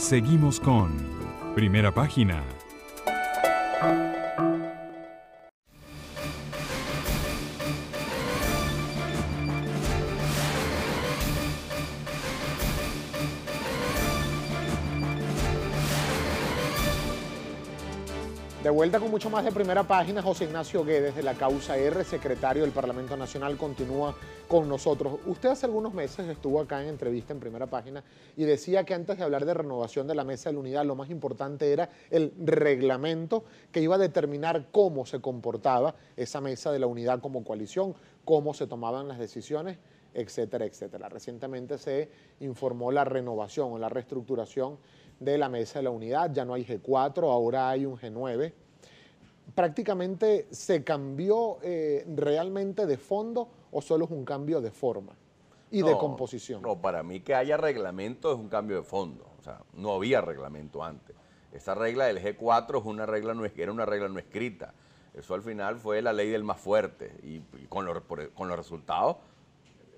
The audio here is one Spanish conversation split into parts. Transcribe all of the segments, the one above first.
Seguimos con Primera Página. De vuelta con mucho más de Primera Página. José Ignacio Guedes, de la Causa R, secretario del Parlamento Nacional, continúa con nosotros. Usted hace algunos meses estuvo acá en entrevista en Primera Página y decía que antes de hablar de renovación de la Mesa de la Unidad, lo más importante era el reglamento que iba a determinar cómo se comportaba esa Mesa de la Unidad como coalición, cómo se tomaban las decisiones, etcétera, etcétera. Recientemente se informó la renovación o la reestructuración de la Mesa de la Unidad. Ya no hay G4, ahora hay un G9. ¿Prácticamente se cambió realmente de fondo o solo es un cambio de forma y de composición? No, para mí que haya reglamento es un cambio de fondo. O sea, no había reglamento antes. Esa regla del G4 es una regla era una regla no escrita. Eso al final fue la ley del más fuerte y con los resultados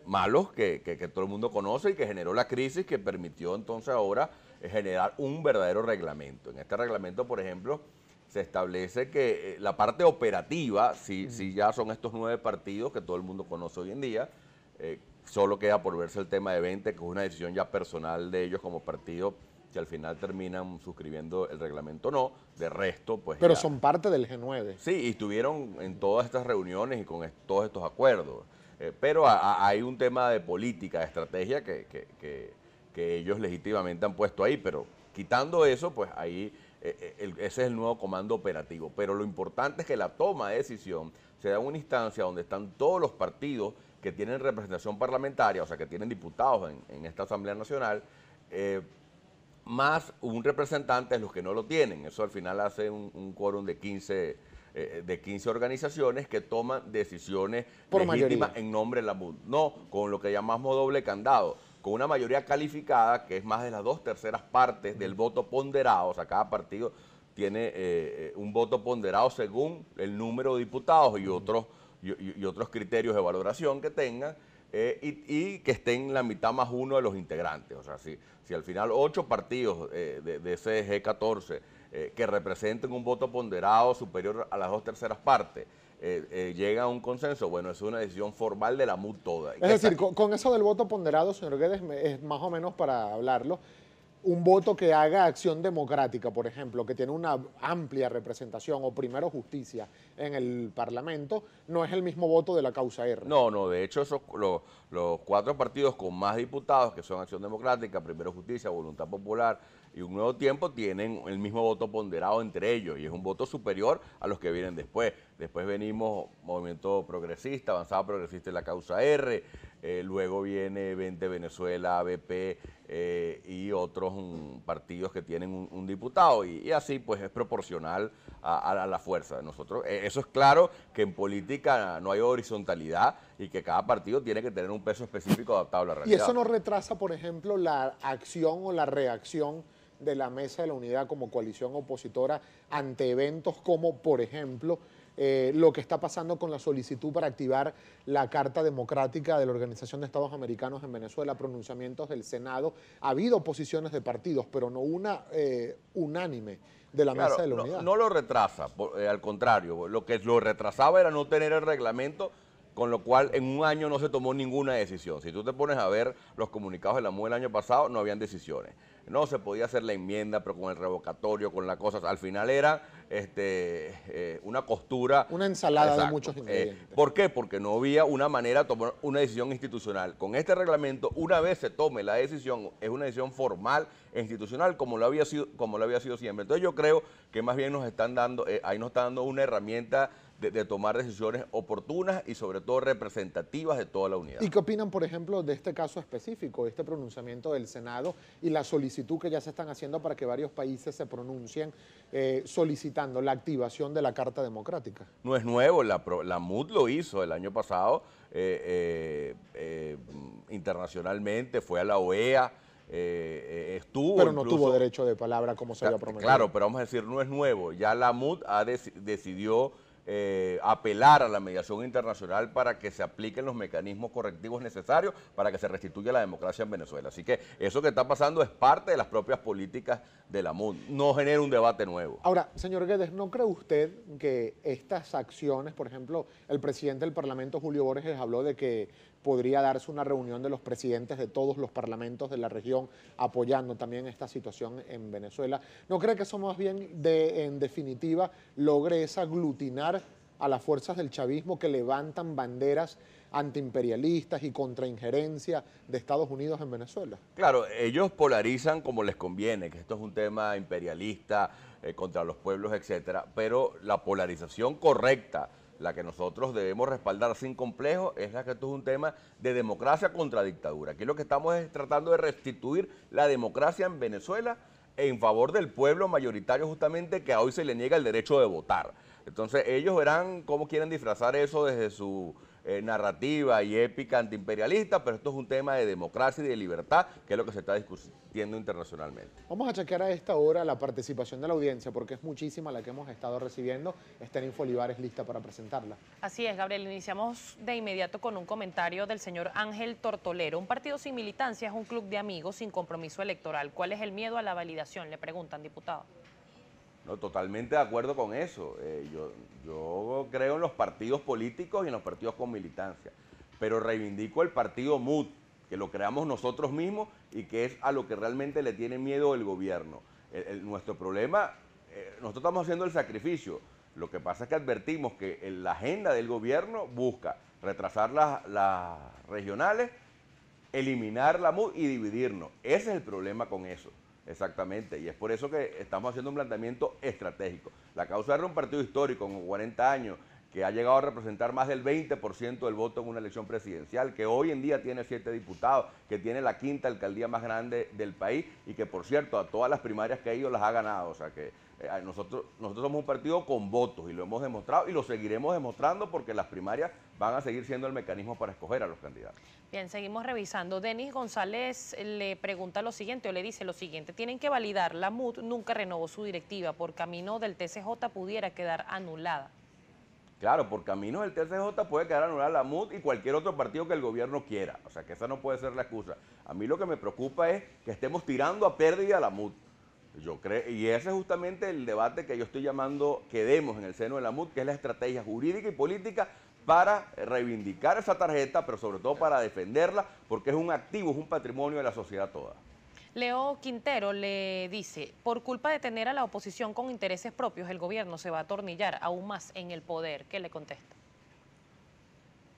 malos que todo el mundo conoce y que generó la crisis que permitió entonces ahora generar un verdadero reglamento. En este reglamento, por ejemplo, se establece que la parte operativa, si ya son estos 9 partidos que todo el mundo conoce hoy en día, solo queda por verse el tema de 20, que es una decisión ya personal de ellos como partido, si al final terminan suscribiendo el reglamento o no. De resto, pues pero ya, son parte del G9. Sí, y estuvieron en todas estas reuniones y con todos estos acuerdos. Pero hay un tema de política, de estrategia que ellos legítimamente han puesto ahí, pero quitando eso, pues ahí ese es el nuevo comando operativo. Pero lo importante es que la toma de decisión se da en una instancia donde están todos los partidos que tienen representación parlamentaria, o sea, que tienen diputados en esta Asamblea Nacional, más un representante de los que no lo tienen. Eso al final hace un quórum de 15 organizaciones que toman decisiones por legítimas mayoría en nombre de la MUD. No con lo que llamamos doble candado, con una mayoría calificada que es más de las 2/3 partes del voto ponderado. O sea, cada partido tiene un voto ponderado según el número de diputados y otros criterios de valoración que tengan, y que estén la mitad más uno de los integrantes. O sea, si al final 8 partidos de ese G14 que representen un voto ponderado superior a las 2/3 partes, llega a un consenso, bueno, es una decisión formal de la MUD toda. Es decir, con eso del voto ponderado, señor Guedes, es más o menos para hablarlo, un voto que haga Acción Democrática, por ejemplo, que tiene una amplia representación, o Primero Justicia en el Parlamento, no es el mismo voto de la Causa R. No, de hecho los 4 partidos con más diputados, que son Acción Democrática, Primero Justicia, Voluntad Popular y Un Nuevo Tiempo, tienen el mismo voto ponderado entre ellos y es un voto superior a los que vienen después. Después venimos Movimiento Progresista, Avanzada Progresista y la Causa R, luego viene 20 Venezuela, ABP y otros partidos que tienen un diputado y así pues es proporcional a la fuerza de nosotros. Eso es claro que en política no hay horizontalidad y que cada partido tiene que tener un peso específico adaptado a la realidad. ¿Y eso no retrasa, por ejemplo, la acción o la reacción de la Mesa de la Unidad como coalición opositora ante eventos como, por ejemplo, lo que está pasando con la solicitud para activar la Carta Democrática de la Organización de Estados Americanos en Venezuela, pronunciamientos del Senado? Ha habido posiciones de partidos, pero no una unánime de la Mesa de la Unidad. No lo retrasa, al contrario, lo que lo retrasaba era no tener el reglamento, con lo cual en un año no se tomó ninguna decisión. Si tú te pones a ver los comunicados de la MUD el año pasado, no habían decisiones. No se podía hacer la enmienda, pero con el revocatorio, con las cosas, al final era una costura. Una ensalada de muchos ingredientes. ¿Por qué? Porque no había una manera de tomar una decisión institucional. Con este reglamento, una vez se tome la decisión, es una decisión formal e institucional como lo había sido siempre. Entonces yo creo que más bien nos están dando una herramienta de tomar decisiones oportunas y sobre todo representativas de toda la unidad. ¿Y qué opinan, por ejemplo, de este caso específico, de este pronunciamiento del Senado y la solicitud que ya se están haciendo para que varios países se pronuncien solicitando la activación de la Carta Democrática? No es nuevo, la MUD lo hizo el año pasado internacionalmente, fue a la OEA, estuvo. Pero no tuvo derecho de palabra como se había prometido. Claro, pero vamos a decir, no es nuevo, ya la MUD decidió apelar a la mediación internacional para que se apliquen los mecanismos correctivos necesarios para que se restituya la democracia en Venezuela. Así que eso que está pasando es parte de las propias políticas de la MUD, no genera un debate nuevo. Ahora, señor Guedes, ¿no cree usted que estas acciones, por ejemplo, el presidente del Parlamento, Julio Borges, habló de que podría darse una reunión de los presidentes de todos los parlamentos de la región apoyando también esta situación en Venezuela? ¿No cree que eso más bien, en definitiva, logre esa aglutinar a las fuerzas del chavismo que levantan banderas antiimperialistas y contra injerencia de Estados Unidos en Venezuela? Claro, ellos polarizan como les conviene, que esto es un tema imperialista contra los pueblos, etcétera, pero la polarización correcta, la que nosotros debemos respaldar sin complejo, es la que esto es un tema de democracia contra dictadura. Aquí lo que estamos es tratando de restituir la democracia en Venezuela en favor del pueblo mayoritario, justamente, que a hoy se le niega el derecho de votar. Entonces ellos verán cómo quieren disfrazar eso desde su narrativa y épica antiimperialista, pero esto es un tema de democracia y de libertad, que es lo que se está discutiendo internacionalmente. Vamos a chequear a esta hora la participación de la audiencia, porque es muchísima la que hemos estado recibiendo. Esther Infolivares lista para presentarla. Así es, Gabriel. Iniciamos de inmediato con un comentario del señor Ángel Tortolero. Un partido sin militancia es un club de amigos sin compromiso electoral. ¿Cuál es el miedo a la validación? Le preguntan, diputado. No, totalmente de acuerdo con eso. Yo creo en los partidos políticos y en los partidos con militancia, pero reivindico el partido MUD, que lo creamos nosotros mismos y que es a lo que realmente le tiene miedo el gobierno. Nuestro problema, nosotros estamos haciendo el sacrificio. Lo que pasa es que advertimos que la agenda del gobierno busca retrasar las regionales, eliminar la MUD y dividirnos. Ese es el problema con eso. Exactamente, y es por eso que estamos haciendo un planteamiento estratégico. La Causa R es un partido histórico con 40 años que ha llegado a representar más del 20% del voto en una elección presidencial, que hoy en día tiene 7 diputados, que tiene la quinta alcaldía más grande del país y que, por cierto, a todas las primarias que ha ido las ha ganado. O sea que nosotros somos un partido con votos y lo hemos demostrado y lo seguiremos demostrando porque las primarias van a seguir siendo el mecanismo para escoger a los candidatos. Bien, seguimos revisando. Denis González le pregunta lo siguiente, o le dice lo siguiente: tienen que validar, la MUD nunca renovó su directiva, por camino del TCJ pudiera quedar anulada. Claro, por caminos del TCJ puede quedar anulada la MUD y cualquier otro partido que el gobierno quiera. O sea, que esa no puede ser la excusa. A mí lo que me preocupa es que estemos tirando a pérdida a la MUD. Yo creo, y ese es justamente el debate que yo estoy llamando que demos en el seno de la MUD, que es la estrategia jurídica y política para reivindicar esa tarjeta, pero sobre todo para defenderla, porque es un activo, es un patrimonio de la sociedad toda. Leo Quintero le dice, por culpa de tener a la oposición con intereses propios, el gobierno se va a atornillar aún más en el poder. ¿Qué le contesta?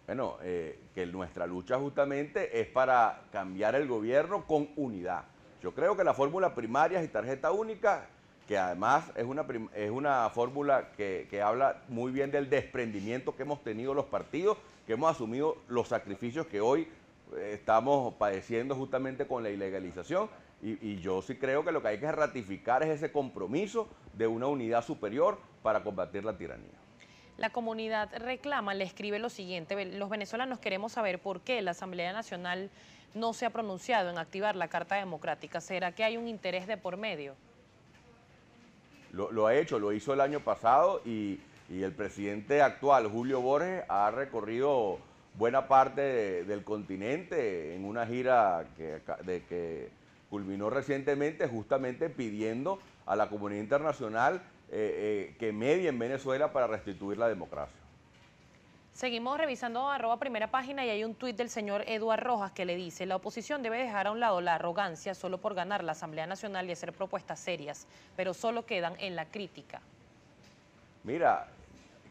Bueno, que nuestra lucha justamente es para cambiar el gobierno con unidad. Yo creo que la fórmula primaria y tarjeta única, que además es una fórmula que habla muy bien del desprendimiento que hemos tenido los partidos, que hemos asumido los sacrificios que hoy estamos padeciendo justamente con la ilegalización, y yo sí creo que lo que hay que ratificar es ese compromiso de una unidad superior para combatir la tiranía. La comunidad reclama, le escribe lo siguiente: los venezolanos queremos saber por qué la Asamblea Nacional no se ha pronunciado en activar la Carta Democrática. ¿Será que hay un interés de por medio? Lo ha hecho, lo hizo el año pasado y el presidente actual, Julio Borges, ha recorrido buena parte del continente en una gira que culminó recientemente, justamente pidiendo a la comunidad internacional que medie en Venezuela para restituir la democracia. Seguimos revisando @primera página y hay un tuit del señor Eduardo Rojas que le dice: la oposición debe dejar a un lado la arrogancia solo por ganar la Asamblea Nacional y hacer propuestas serias, pero solo quedan en la crítica. Mira,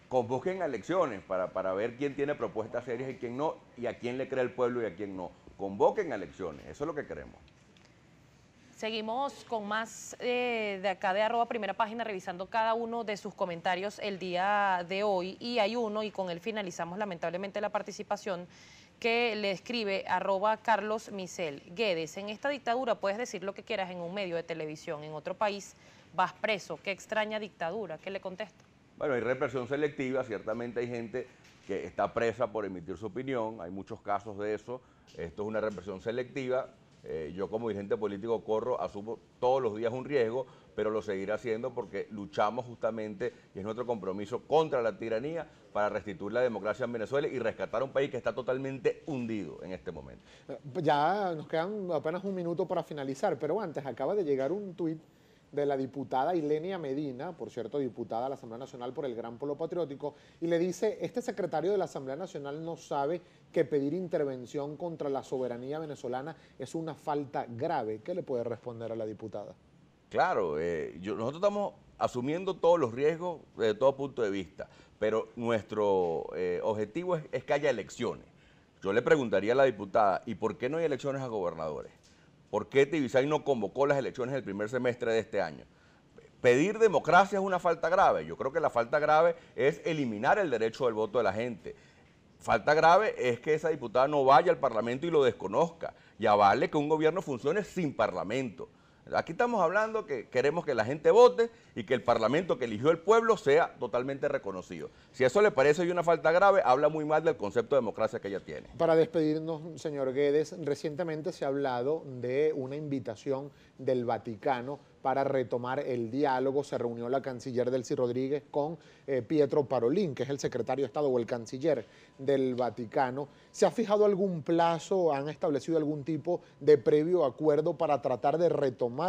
convoquen a elecciones para ver quién tiene propuestas serias y quién no, y a quién le cree el pueblo y a quién no. Convoquen a elecciones, eso es lo que queremos. Seguimos con más de acá de @primera página, revisando cada uno de sus comentarios el día de hoy, y hay uno, y con él finalizamos lamentablemente la participación, que le escribe @Carlos Misel. Guedes, en esta dictadura puedes decir lo que quieras en un medio de televisión, en otro país vas preso, qué extraña dictadura. ¿Qué le contesta? Bueno, hay represión selectiva, ciertamente hay gente que está presa por emitir su opinión, hay muchos casos de eso, esto es una represión selectiva. Yo como dirigente político asumo todos los días un riesgo, pero lo seguirá haciendo porque luchamos justamente, y es nuestro compromiso contra la tiranía, para restituir la democracia en Venezuela y rescatar un país que está totalmente hundido en este momento. Ya nos quedan apenas un minuto para finalizar, pero antes acaba de llegar un tuit de la diputada Ilenia Medina, por cierto, diputada a la Asamblea Nacional por el Gran Polo Patriótico, y le dice, este secretario de la Asamblea Nacional no sabe que pedir intervención contra la soberanía venezolana es una falta grave. ¿Qué le puede responder a la diputada? Claro, nosotros estamos asumiendo todos los riesgos desde todo punto de vista, pero nuestro objetivo es que haya elecciones. Yo le preguntaría a la diputada, ¿y por qué no hay elecciones a gobernadores? ¿Por qué Tibisay no convocó las elecciones del primer semestre de este año? Pedir democracia es una falta grave. Yo creo que la falta grave es eliminar el derecho del voto de la gente. Falta grave es que esa diputada no vaya al Parlamento y lo desconozca y avale que un gobierno funcione sin Parlamento. Aquí estamos hablando que queremos que la gente vote y que el Parlamento que eligió el pueblo sea totalmente reconocido. Si eso le parece hoy una falta grave, habla muy mal del concepto de democracia que ella tiene. Para despedirnos, señor Guedes, recientemente se ha hablado de una invitación del Vaticano para retomar el diálogo. Se reunió la canciller Delcy Rodríguez con Pietro Parolin, que es el secretario de Estado o el canciller del Vaticano. ¿Se ha fijado algún plazo, han establecido algún tipo de previo acuerdo para tratar de retomar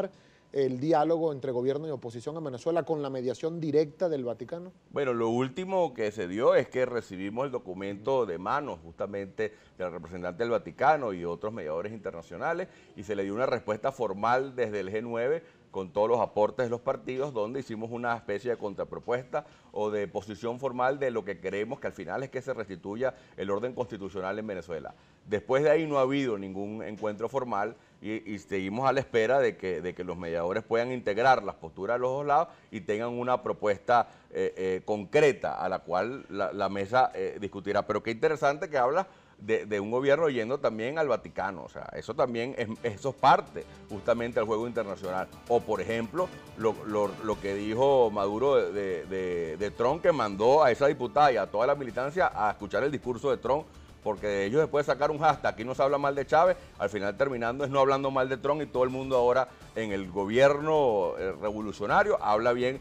el diálogo entre gobierno y oposición en Venezuela con la mediación directa del Vaticano? Bueno, lo último que se dio es que recibimos el documento de manos justamente del representante del Vaticano y otros mediadores internacionales y se le dio una respuesta formal desde el G9 con todos los aportes de los partidos, donde hicimos una especie de contrapropuesta o de posición formal de lo que queremos, que al final es que se restituya el orden constitucional en Venezuela. Después de ahí no ha habido ningún encuentro formal y seguimos a la espera de que los mediadores puedan integrar las posturas de los dos lados y tengan una propuesta concreta a la cual la mesa discutirá. Pero qué interesante que habla de un gobierno yendo también al Vaticano, o sea, eso también eso es parte justamente del juego internacional. O por ejemplo, lo que dijo Maduro de Trump, que mandó a esa diputada y a toda la militancia a escuchar el discurso de Trump, porque ellos después de sacar un hashtag, aquí no se habla mal de Chávez, al final terminando es no hablando mal de Trump y todo el mundo ahora en el gobierno revolucionario habla bien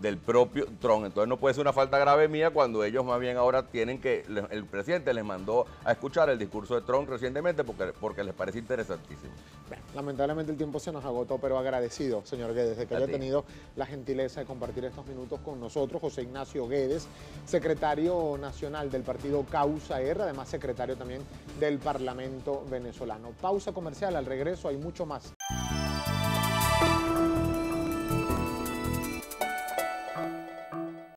del propio Trump. Entonces no puede ser una falta grave mía cuando ellos más bien ahora tienen que, el presidente les mandó a escuchar el discurso de Trump recientemente porque les parece interesantísimo. Bueno, lamentablemente el tiempo se nos agotó, pero agradecido, señor Guedes, de que haya tenido la gentileza de compartir estos minutos con nosotros. José Ignacio Guedes, secretario nacional del partido Causa R, además secretario también del Parlamento venezolano. Pausa comercial, al regreso hay mucho más.